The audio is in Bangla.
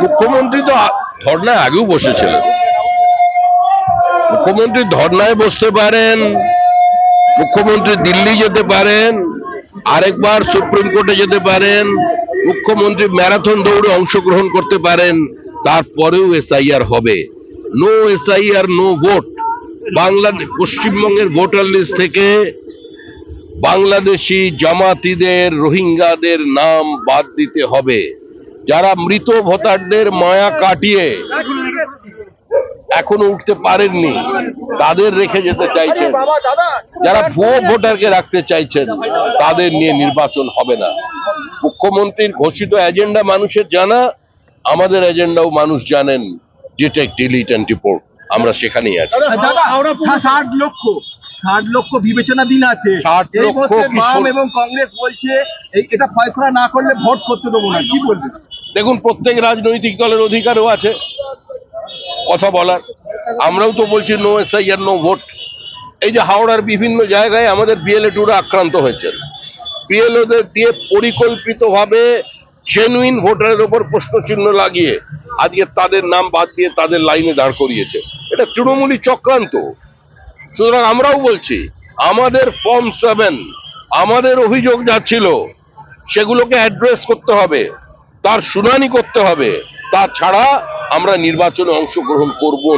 মুখ্যমন্ত্রী তো ধর্নায় আগেও বসেছিলেন। মুখ্যমন্ত্রী ধর্নায় বসতে পারেন, মুখ্যমন্ত্রী দিল্লি যেতে পারেন, আরেকবার সুপ্রিম কোর্টে যেতে পারেন, মুখ্যমন্ত্রী ম্যারাথন দৌড়ে অংশগ্রহণ করতে পারেন, তারপরেও এসআইআর হবে। No SIR no vote. Bangladesh পশ্চিমবঙ্গের ভোটার লিস্ট থেকে বাংলাদেশি জামাতিদের, রোহিঙ্গাদের নাম বাদ দিতে হবে। যারা মৃত ভোটারদের মায়া কাটিয়ে এখনো উঠতে পারেননি, তাদের রেখে যেতে চাইছেন। যারা ভুয়ো ভোটারকে রাখতে চাইছেন, তাদের নিয়ে নির্বাচন হবে না। মুখ্যমন্ত্রীর ঘোষিত এজেন্ডা মানুষের জানা, আমাদের এজেন্ডাও মানুষ জানেন, যেটা ডিলিট অ্যান্ড রিপোর্ট। আমরা সেখানেই আছি। 60 লক্ষ বিবেচনাধীন আছে। 60 লক্ষ বাম এবং কংগ্রেস বলছে এটা ফয়সলা না করলে ভোট করতে দেবো না, কি বলবেন? দেখুন, প্রত্যেক রাজনৈতিক দলের অধিকারও আছে কথা বলার। আমরাও তো বলছি নো এসআইআর নো ভোট। এই যে হাওড়ার বিভিন্ন জায়গায় আমাদের বিএলএ-2রা আক্রান্ত হয়েছেন, বিএলওদের দিয়ে পরিকল্পিতভাবে জেনুইন ভোটারের উপর প্রশ্নচিহ্ন লাগিয়ে আজকে তাদের নাম বাদ দিয়ে তাদের লাইনে দাঁড় করিয়েছে। এটা তৃণমূলী চক্রান্ত। সুতরাং আমরাও বলছি, আমাদের ফর্ম 7, আমাদের অভিযোগ যা ছিল সেগুলোকে অ্যাড্রেস করতে হবে, তার শুনানি করতে হবে। তাছাড়া আমরা নির্বাচনে অংশগ্রহণ করব না।